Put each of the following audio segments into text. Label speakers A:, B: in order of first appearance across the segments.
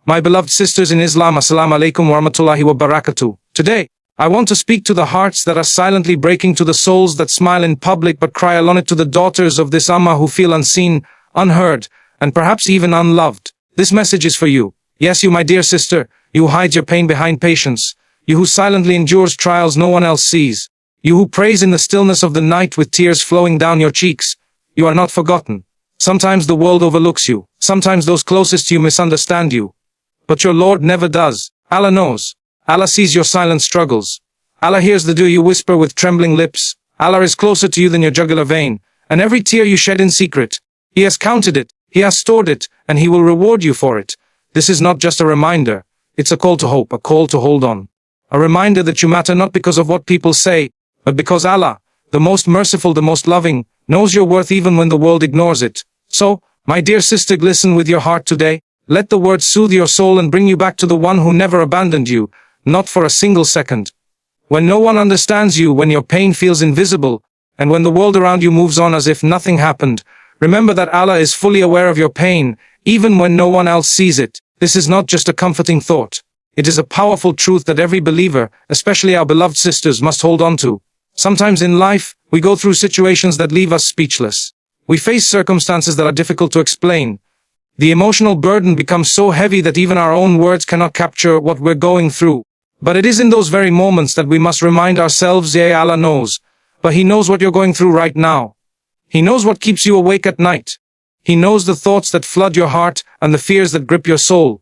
A: My beloved sisters in Islam, Assalamu alaikum wa rahmatullahi wa barakatuh. Today, I want to speak to the hearts that are silently breaking, to the souls that smile in public but cry alone, to the daughters of this ummah who feel unseen, unheard, and perhaps even unloved. This message is for you. Yes, you, my dear sister, you who hide your pain behind patience. You who silently endures trials no one else sees. You who prays in the stillness of the night with tears flowing down your cheeks. You are not forgotten. Sometimes the world overlooks you. Sometimes those closest to you misunderstand you. But your Lord never does. Allah knows. Allah sees your silent struggles. Allah hears the do you whisper with trembling lips. Allah is closer to you than your jugular vein, and every tear you shed in secret. He has counted it, He has stored it, and He will reward you for it. This is not just a reminder. It's a call to hope, a call to hold on. A reminder that you matter not because of what people say, but because Allah, the most merciful, the most loving, knows your worth even when the world ignores it. So, my dear sister, listen with your heart today. Let the words soothe your soul and bring you back to the one who never abandoned you, not for a single second. When no one understands you, when your pain feels invisible, and when the world around you moves on as if nothing happened, remember that Allah is fully aware of your pain, even when no one else sees it. This is not just a comforting thought. It is a powerful truth that every believer, especially our beloved sisters, must hold on to. Sometimes in life, we go through situations that leave us speechless. We face circumstances that are difficult to explain. The emotional burden becomes so heavy that even our own words cannot capture what we're going through. But it is in those very moments that we must remind ourselves, yeah, Allah knows. But He knows what you're going through right now. He knows what keeps you awake at night. He knows the thoughts that flood your heart and the fears that grip your soul.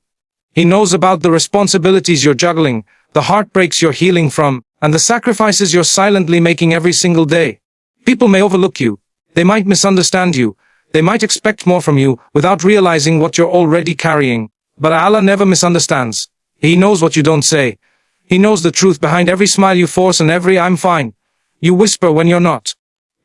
A: He knows about the responsibilities you're juggling, the heartbreaks you're healing from, and the sacrifices you're silently making every single day. People may overlook you. They might misunderstand you. They might expect more from you without realizing what you're already carrying. But Allah never misunderstands. He knows what you don't say. He knows the truth behind every smile you force and every "I'm fine" you whisper when you're not.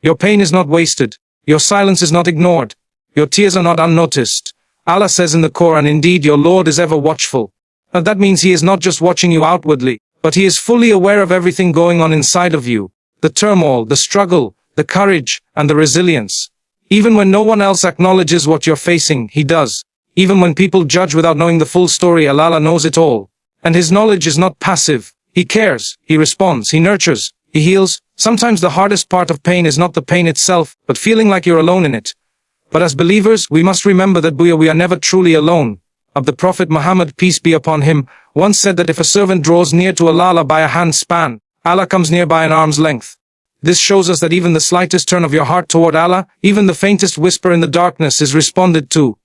A: Your pain is not wasted. Your silence is not ignored. Your tears are not unnoticed. Allah says in the Quran, indeed your Lord is ever watchful. And that means He is not just watching you outwardly, but He is fully aware of everything going on inside of you. The turmoil, the struggle, the courage, and the resilience. Even when no one else acknowledges what you're facing, He does. Even when people judge without knowing the full story, Allah knows it all. And His knowledge is not passive. He cares, He responds, He nurtures, He heals. Sometimes the hardest part of pain is not the pain itself, but feeling like you're alone in it. But as believers, we must remember that we are never truly alone. The Prophet Muhammad, peace be upon him, once said that if a servant draws near to Allah by a hand span, Allah comes near by an arm's length. This shows us that even the slightest turn of your heart toward Allah, even the faintest whisper in the darkness, is responded to.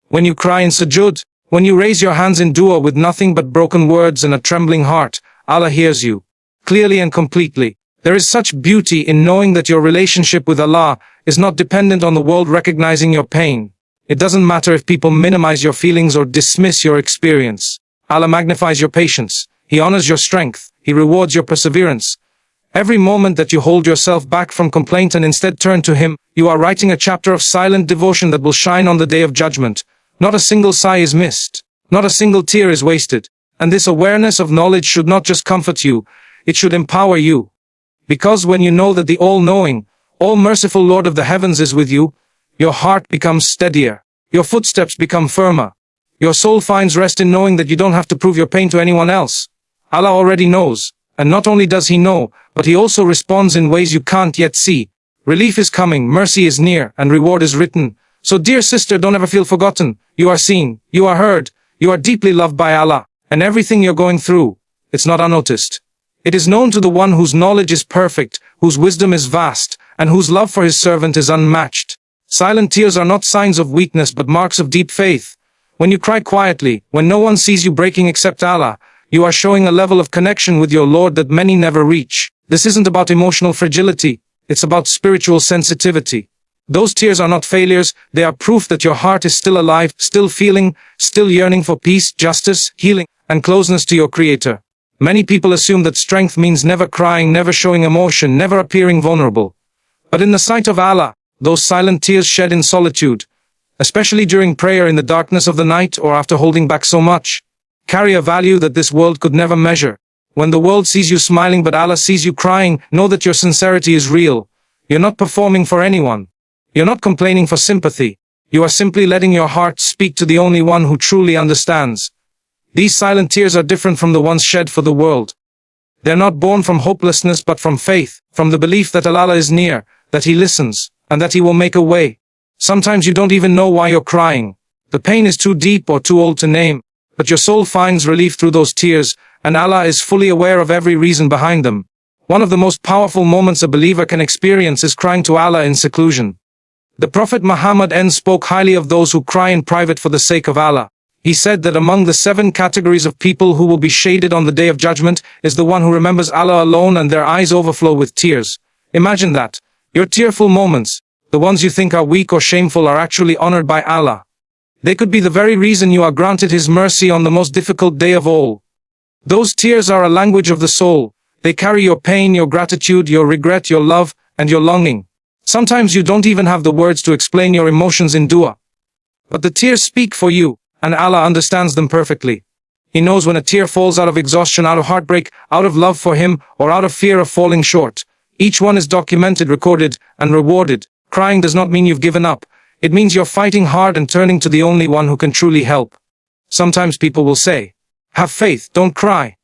A: When you cry in sujood, when you raise your hands in dua with nothing but broken words and a trembling heart, Allah hears you, clearly and completely. There is such beauty in knowing that your relationship with Allah is not dependent on the world recognizing your pain. It doesn't matter if people minimize your feelings or dismiss your experience. Allah magnifies your patience. He honors your strength. He rewards your perseverance. Every moment that you hold yourself back from complaint and instead turn to Him, you are writing a chapter of silent devotion that will shine on the day of judgment. Not a single sigh is missed. Not a single tear is wasted. And this awareness of knowledge should not just comfort you, it should empower you. Because when you know that the all-knowing, all-merciful Lord of the heavens is with you, your heart becomes steadier. Your footsteps become firmer. Your soul finds rest in knowing that you don't have to prove your pain to anyone else. Allah already knows. And not only does He know, but He also responds in ways you can't yet see. Relief is coming, mercy is near, and reward is written. So dear sister, don't ever feel forgotten. You are seen, you are heard, you are deeply loved by Allah, and everything you're going through, it's not unnoticed. It is known to the one whose knowledge is perfect, whose wisdom is vast, and whose love for His servant is unmatched. Silent tears are not signs of weakness but marks of deep faith. When you cry quietly, when no one sees you breaking except Allah, you are showing a level of connection with your Lord that many never reach. This isn't about emotional fragility, it's about spiritual sensitivity. Those tears are not failures, they are proof that your heart is still alive, still feeling, still yearning for peace, justice, healing, and closeness to your Creator. Many people assume that strength means never crying, never showing emotion, never appearing vulnerable. But in the sight of Allah, those silent tears shed in solitude, especially during prayer in the darkness of the night or after holding back so much, carry a value that this world could never measure. When the world sees you smiling but Allah sees you crying, know that your sincerity is real. You're not performing for anyone. You're not complaining for sympathy. You are simply letting your heart speak to the only one who truly understands. These silent tears are different from the ones shed for the world. They're not born from hopelessness but from faith, from the belief that Allah is near, that He listens, and that He will make a way. Sometimes you don't even know why you're crying. The pain is too deep or too old to name, but your soul finds relief through those tears, and Allah is fully aware of every reason behind them. One of the most powerful moments a believer can experience is crying to Allah in seclusion. The Prophet Muhammad spoke highly of those who cry in private for the sake of Allah. He said that among the 7 categories of people who will be shaded on the Day of Judgment is the one who remembers Allah alone and their eyes overflow with tears. Imagine that. Your tearful moments, the ones you think are weak or shameful, are actually honored by Allah. They could be the very reason you are granted His mercy on the most difficult day of all. Those tears are a language of the soul. They carry your pain, your gratitude, your regret, your love, and your longing. Sometimes you don't even have the words to explain your emotions in dua. But the tears speak for you, and Allah understands them perfectly. He knows when a tear falls out of exhaustion, out of heartbreak, out of love for Him, or out of fear of falling short. Each one is documented, recorded, and rewarded. Crying does not mean you've given up. It means you're fighting hard and turning to the only one who can truly help. Sometimes people will say, "Have faith, don't cry."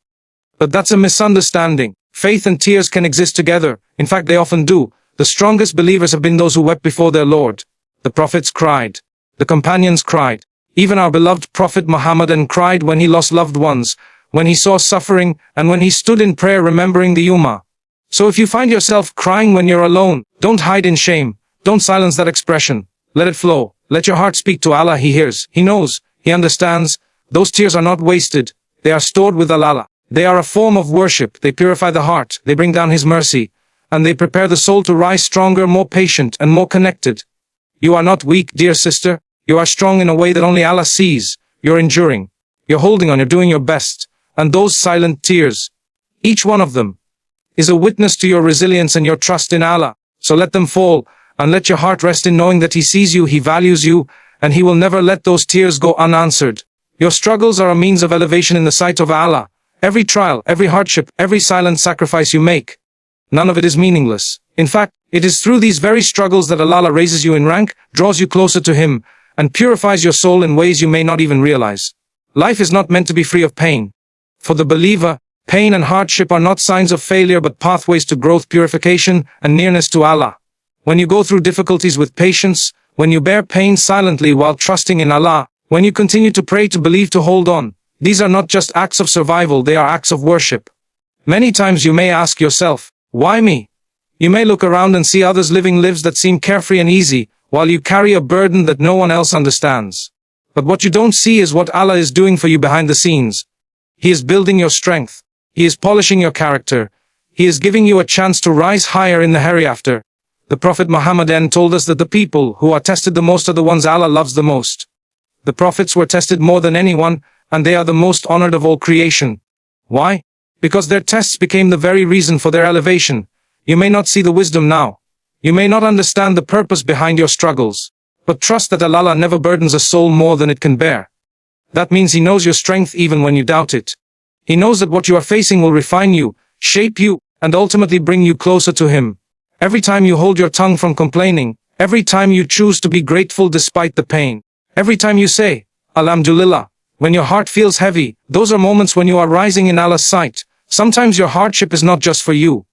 A: But that's a misunderstanding. Faith and tears can exist together. In fact, they often do. The strongest believers have been those who wept before their Lord. The prophets cried. The companions cried. Even our beloved Prophet Muhammad cried when he lost loved ones, when he saw suffering, and when he stood in prayer remembering the Ummah. So if you find yourself crying when you're alone, don't hide in shame. Don't silence that expression. Let it flow. Let your heart speak to Allah. He hears. He knows. He understands. Those tears are not wasted. They are stored with Allah. They are a form of worship. They purify the heart. They bring down His mercy. And they prepare the soul to rise stronger, more patient, and more connected. You are not weak, dear sister. You are strong in a way that only Allah sees. You're enduring. You're holding on. You're doing your best. And those silent tears, each one of them, is a witness to your resilience and your trust in Allah. So let them fall, and let your heart rest in knowing that He sees you, He values you, and He will never let those tears go unanswered. Your struggles are a means of elevation in the sight of Allah. Every trial, every hardship, every silent sacrifice you make, none of it is meaningless. In fact, it is through these very struggles that Allah raises you in rank, draws you closer to Him, and purifies your soul in ways you may not even realize. Life is not meant to be free of pain. For the believer, pain and hardship are not signs of failure but pathways to growth, purification, and nearness to Allah. When you go through difficulties with patience, when you bear pain silently while trusting in Allah, when you continue to pray, to believe, to hold on, these are not just acts of survival, they are acts of worship. Many times you may ask yourself, why me? You may look around and see others living lives that seem carefree and easy, while you carry a burden that no one else understands. But what you don't see is what Allah is doing for you behind the scenes. He is building your strength. He is polishing your character. He is giving you a chance to rise higher in the hereafter. The Prophet Muhammad told us that the people who are tested the most are the ones Allah loves the most. The prophets were tested more than anyone, and they are the most honored of all creation. Why? Because their tests became the very reason for their elevation. You may not see the wisdom now. You may not understand the purpose behind your struggles. But trust that Allah never burdens a soul more than it can bear. That means He knows your strength even when you doubt it. He knows that what you are facing will refine you, shape you, and ultimately bring you closer to Him. Every time you hold your tongue from complaining, every time you choose to be grateful despite the pain, every time you say, Alhamdulillah, when your heart feels heavy, those are moments when you are rising in Allah's sight. Sometimes your hardship is not just for you.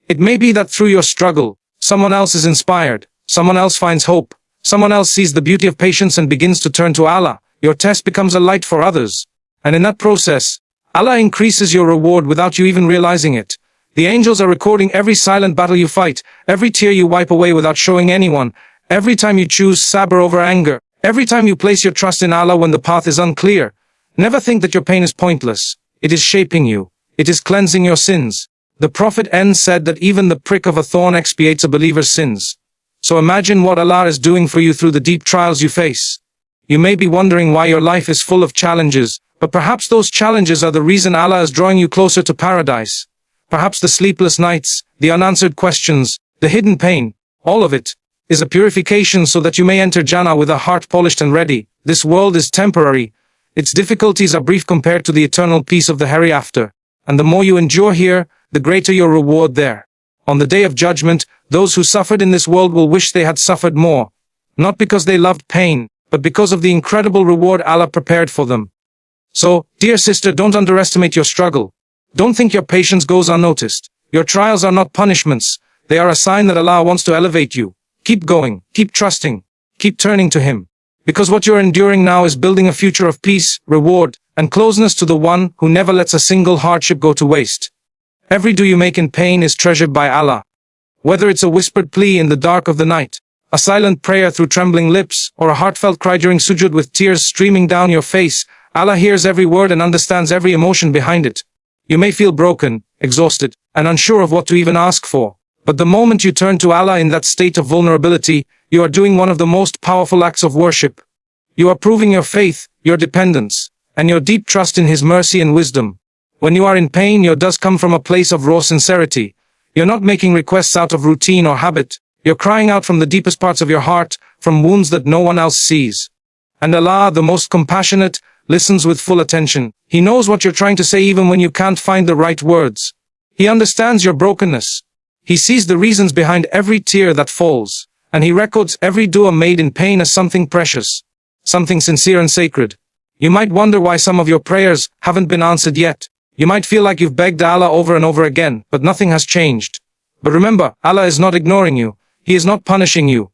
A: It may be that through your struggle, someone else is inspired, someone else finds hope, someone else sees the beauty of patience and begins to turn to Allah. Your test becomes a light for others. And in that process, Allah increases your reward without you even realizing it. The angels are recording every silent battle you fight, every tear you wipe away without showing anyone, every time you choose sabr over anger, every time you place your trust in Allah when the path is unclear. Never think that your pain is pointless. It is shaping you. It is cleansing your sins. The Prophet said that even the prick of a thorn expiates a believer's sins. So imagine what Allah is doing for you through the deep trials you face. You may be wondering why your life is full of challenges, but perhaps those challenges are the reason Allah is drawing you closer to paradise. Perhaps the sleepless nights, the unanswered questions, the hidden pain, all of it, is a purification so that you may enter Jannah with a heart polished and ready. This world is temporary. Its difficulties are brief compared to the eternal peace of the hereafter. And the more you endure here, the greater your reward there. On the Day of Judgment, those who suffered in this world will wish they had suffered more. Not because they loved pain, but because of the incredible reward Allah prepared for them. So, dear sister, don't underestimate your struggle. Don't think your patience goes unnoticed. Your trials are not punishments. They are a sign that Allah wants to elevate you. Keep going, keep trusting, keep turning to Him. Because what you're enduring now is building a future of peace, reward, and closeness to the one who never lets a single hardship go to waste. Every dua you make in pain is treasured by Allah. Whether it's a whispered plea in the dark of the night, a silent prayer through trembling lips, or a heartfelt cry during sujud with tears streaming down your face, Allah hears every word and understands every emotion behind it. You may feel broken, exhausted, and unsure of what to even ask for. But the moment you turn to Allah in that state of vulnerability, you are doing one of the most powerful acts of worship. You are proving your faith, your dependence, and your deep trust in His mercy and wisdom. When you are in pain, your does come from a place of raw sincerity. You're not making requests out of routine or habit. You're crying out from the deepest parts of your heart, from wounds that no one else sees. And Allah, the most compassionate, listens with full attention. He knows what you're trying to say even when you can't find the right words. He understands your brokenness. He sees the reasons behind every tear that falls, and He records every dua made in pain as something precious, something sincere and sacred. You might wonder why some of your prayers haven't been answered yet. You might feel like you've begged Allah over and over again, but nothing has changed. But remember, Allah is not ignoring you. He is not punishing you.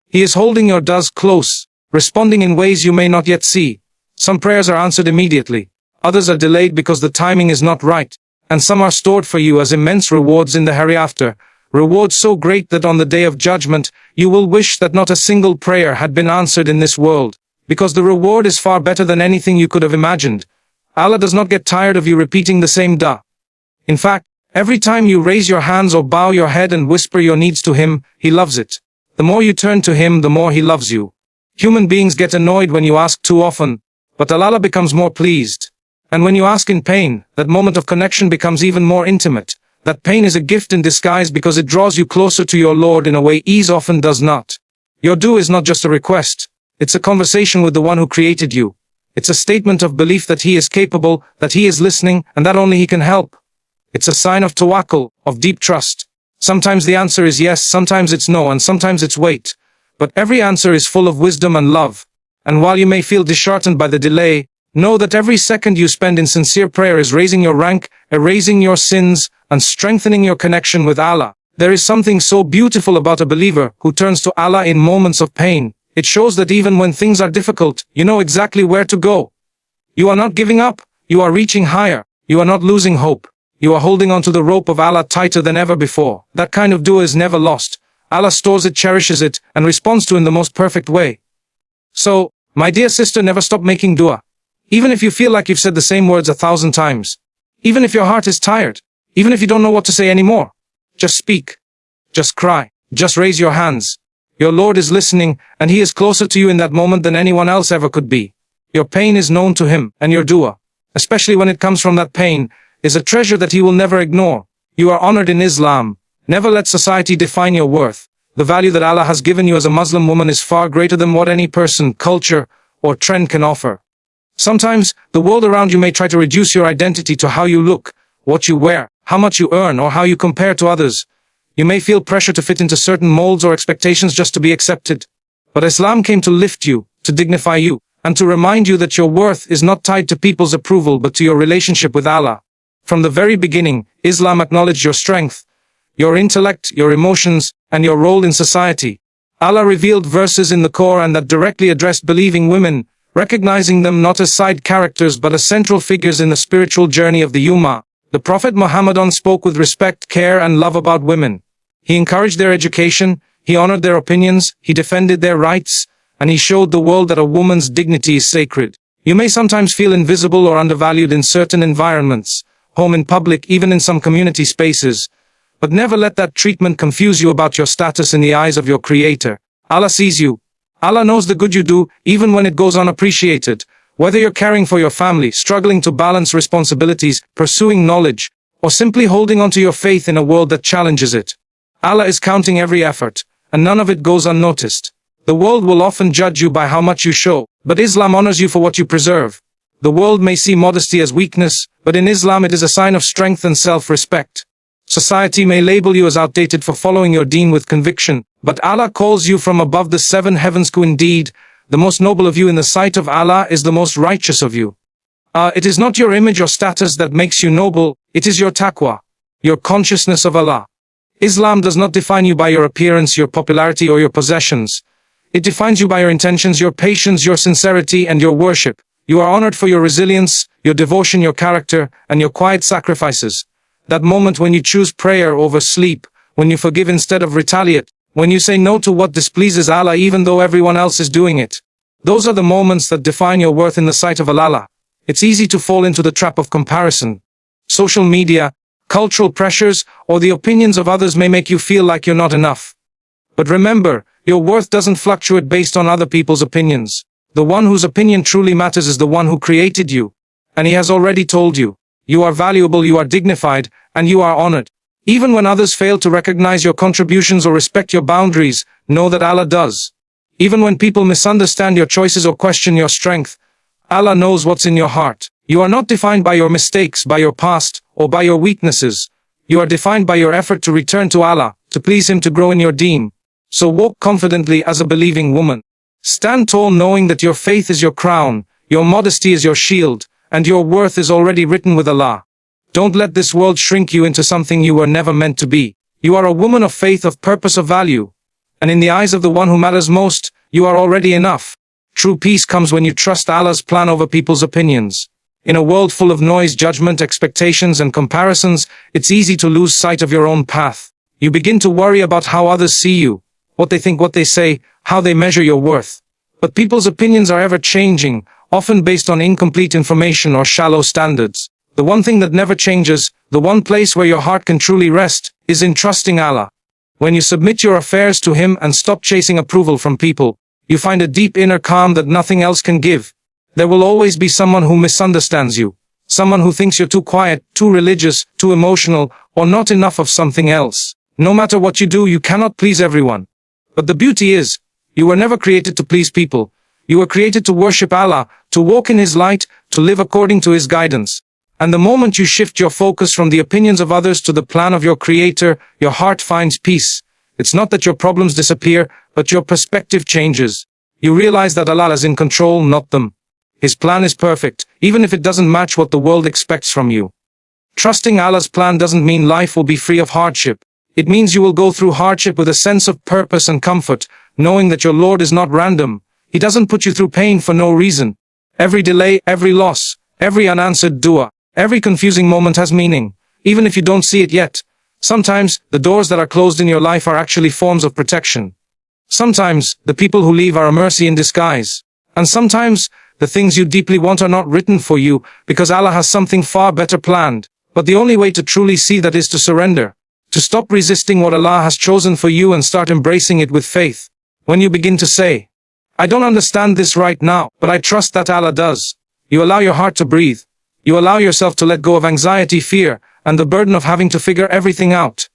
A: He is holding your does close, responding in ways you may not yet see. Some prayers are answered immediately. Others are delayed because the timing is not right. And some are stored for you as immense rewards in the hereafter, rewards so great that on the day of judgment, you will wish that not a single prayer had been answered in this world, because the reward is far better than anything you could have imagined. Allah does not get tired of you repeating the same dua. In fact, every time you raise your hands or bow your head and whisper your needs to Him, He loves it. The more you turn to Him, the more He loves you. Human beings get annoyed when you ask too often, but Allah becomes more pleased. And when you ask in pain, that moment of connection becomes even more intimate. That pain is a gift in disguise because it draws you closer to your Lord in a way ease often does not. Your dua is not just a request. It's a conversation with the one who created you. It's a statement of belief that He is capable, that He is listening, and that only He can help. It's a sign of tawakkul, of deep trust. Sometimes the answer is yes, sometimes it's no, and sometimes it's wait. But every answer is full of wisdom and love. And while you may feel disheartened by the delay, know that every second you spend in sincere prayer is raising your rank, erasing your sins, and strengthening your connection with Allah. There is something so beautiful about a believer who turns to Allah in moments of pain. It shows that even when things are difficult, you know exactly where to go. You are not giving up. You are reaching higher. You are not losing hope. You are holding onto the rope of Allah tighter than ever before. That kind of dua is never lost. Allah stores it, cherishes it, and responds to it in the most perfect way. So, my dear sister, never stop making dua. Even if you feel like you've said the same words 1,000 times. Even if your heart is tired. Even if you don't know what to say anymore. Just speak. Just cry. Just raise your hands. Your Lord is listening, and He is closer to you in that moment than anyone else ever could be. Your pain is known to Him, and your dua, especially when it comes from that pain, is a treasure that He will never ignore. You are honored in Islam. Never let society define your worth. The value that Allah has given you as a Muslim woman is far greater than what any person, culture, or trend can offer. Sometimes, the world around you may try to reduce your identity to how you look, what you wear, how much you earn, or how you compare to others. You may feel pressure to fit into certain molds or expectations just to be accepted. But Islam came to lift you, to dignify you, and to remind you that your worth is not tied to people's approval but to your relationship with Allah. From the very beginning, Islam acknowledged your strength, your intellect, your emotions, and your role in society. Allah revealed verses in the Quran that directly addressed believing women, recognizing them not as side characters but as central figures in the spiritual journey of the Ummah. The Prophet Muhammad spoke with respect, care, and love about women. He encouraged their education, he honored their opinions, he defended their rights, and he showed the world that a woman's dignity is sacred. You may sometimes feel invisible or undervalued in certain environments, home, in public, even in some community spaces. But never let that treatment confuse you about your status in the eyes of your Creator. Allah sees you. Allah knows the good you do, even when it goes unappreciated. Whether you're caring for your family, struggling to balance responsibilities, pursuing knowledge, or simply holding on to your faith in a world that challenges it. Allah is counting every effort, and none of it goes unnoticed. The world will often judge you by how much you show, but Islam honors you for what you preserve. The world may see modesty as weakness, but in Islam it is a sign of strength and self-respect. Society may label you as outdated for following your deen with conviction, but Allah calls you from above the 7 heavens. Indeed, the most noble of you in the sight of Allah is the most righteous of you. It is not your image or status that makes you noble, it is your taqwa, your consciousness of Allah. Islam does not define you by your appearance, your popularity, or your possessions. It defines you by your intentions, your patience, your sincerity, and your worship. You are honored for your resilience, your devotion, your character, and your quiet sacrifices. That moment when you choose prayer over sleep, when you forgive instead of retaliate, when you say no to what displeases Allah even though everyone else is doing it. Those are the moments that define your worth in the sight of Allah. It's easy to fall into the trap of comparison. Social media, cultural pressures, or the opinions of others may make you feel like you're not enough. But remember, your worth doesn't fluctuate based on other people's opinions. The one whose opinion truly matters is the one who created you. And he has already told you, you are valuable, you are dignified, and you are honored. Even when others fail to recognize your contributions or respect your boundaries, know that Allah does. Even when people misunderstand your choices or question your strength, Allah knows what's in your heart. You are not defined by your mistakes, by your past, or by your weaknesses. You are defined by your effort to return to Allah, to please Him, to grow in your deen. So walk confidently as a believing woman. Stand tall knowing that your faith is your crown, your modesty is your shield, and your worth is already written with Allah. Don't let this world shrink you into something you were never meant to be. You are a woman of faith, of purpose, of value. And in the eyes of the one who matters most, you are already enough. True peace comes when you trust Allah's plan over people's opinions. In a world full of noise, judgment, expectations, and comparisons, it's easy to lose sight of your own path. You begin to worry about how others see you, what they think, what they say, how they measure your worth. But people's opinions are ever changing, often based on incomplete information or shallow standards. The one thing that never changes, the one place where your heart can truly rest, is in trusting Allah. When you submit your affairs to Him and stop chasing approval from people, you find a deep inner calm that nothing else can give. There will always be someone who misunderstands you, someone who thinks you're too quiet, too religious, too emotional, or not enough of something else. No matter what you do, you cannot please everyone. But the beauty is, you were never created to please people. You were created to worship Allah, to walk in His light, to live according to His guidance. And the moment you shift your focus from the opinions of others to the plan of your Creator, your heart finds peace. It's not that your problems disappear, but your perspective changes. You realize that Allah is in control, not them. His plan is perfect, even if it doesn't match what the world expects from you. Trusting Allah's plan doesn't mean life will be free of hardship. It means you will go through hardship with a sense of purpose and comfort, knowing that your Lord is not random. He doesn't put you through pain for no reason. Every delay, every loss, every unanswered dua, every confusing moment has meaning, even if you don't see it yet. Sometimes, the doors that are closed in your life are actually forms of protection. Sometimes, the people who leave are a mercy in disguise. And sometimes, the things you deeply want are not written for you, because Allah has something far better planned. But the only way to truly see that is to surrender. To stop resisting what Allah has chosen for you and start embracing it with faith. When you begin to say, I don't understand this right now, but I trust that Allah does. You allow your heart to breathe. You allow yourself to let go of anxiety, fear, and the burden of having to figure everything out.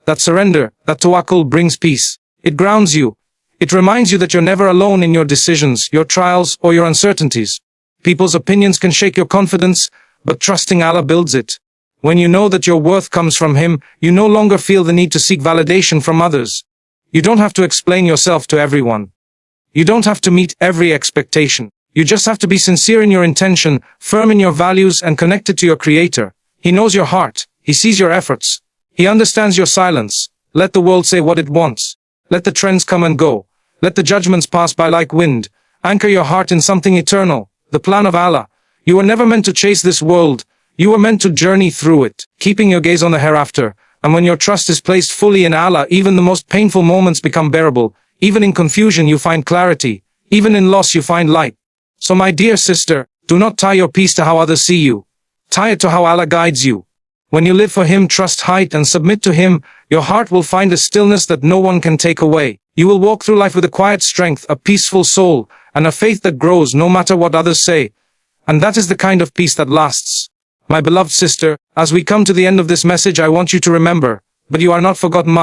A: That surrender, that tawakkul brings peace. It grounds you. It reminds you that you're never alone in your decisions, your trials, or your uncertainties. People's opinions can shake your confidence, but trusting Allah builds it. When you know that your worth comes from Him, you no longer feel the need to seek validation from others. You don't have to explain yourself to everyone. You don't have to meet every expectation. You just have to be sincere in your intention, firm in your values, and connected to your Creator. He knows your heart. He sees your efforts. He understands your silence. Let the world say what it wants. Let the trends come and go. Let the judgments pass by like wind. Anchor your heart in something eternal, the plan of Allah. You were never meant to chase this world. You were meant to journey through it, keeping your gaze on the hereafter. And when your trust is placed fully in Allah, even the most painful moments become bearable. Even in confusion you find clarity. Even in loss you find light. So my dear sister, do not tie your peace to how others see you. Tie it to how Allah guides you. When you live for Him, trust height, and submit to Him, your heart will find a stillness that no one can take away. You will walk through life with a quiet strength, a peaceful soul, and a faith that grows no matter what others say. And that is the kind of peace that lasts. My beloved sister, as we come to the end of this message, I want you to remember, but you are not forgotten,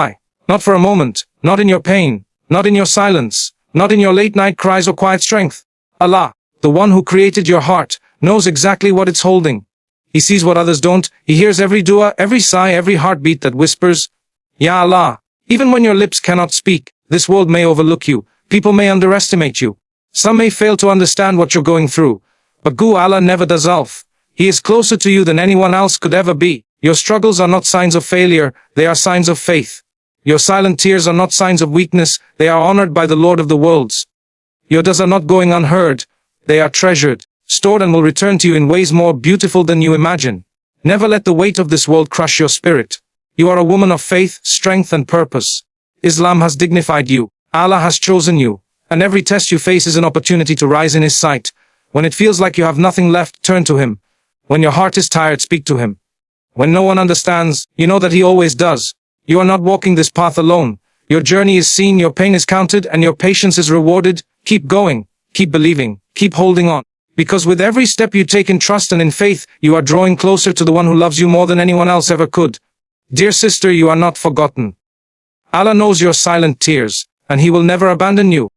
A: not for a moment, not in your pain, not in your silence, not in your late night cries or quiet strength. Allah, the one who created your heart, knows exactly what it's holding. He sees what others don't. He hears every dua, every sigh, every heartbeat that whispers, Ya Allah. Even when your lips cannot speak, this world may overlook you. People may underestimate you. Some may fail to understand what you're going through. But Allah never does ulf. He is closer to you than anyone else could ever be. Your struggles are not signs of failure, they are signs of faith. Your silent tears are not signs of weakness, they are honored by the Lord of the worlds. Your does are not going unheard, they are treasured, stored and will return to you in ways more beautiful than you imagine. Never let the weight of this world crush your spirit. You are a woman of faith, strength and purpose. Islam has dignified you. Allah has chosen you. And every test you face is an opportunity to rise in His sight. When it feels like you have nothing left, turn to Him. When your heart is tired, speak to Him. When no one understands, you know that He always does. You are not walking this path alone. Your journey is seen, your pain is counted, and your patience is rewarded. Keep going, keep believing, keep holding on. Because with every step you take in trust and in faith, you are drawing closer to the one who loves you more than anyone else ever could. Dear sister, you are not forgotten. Allah knows your silent tears, and He will never abandon you.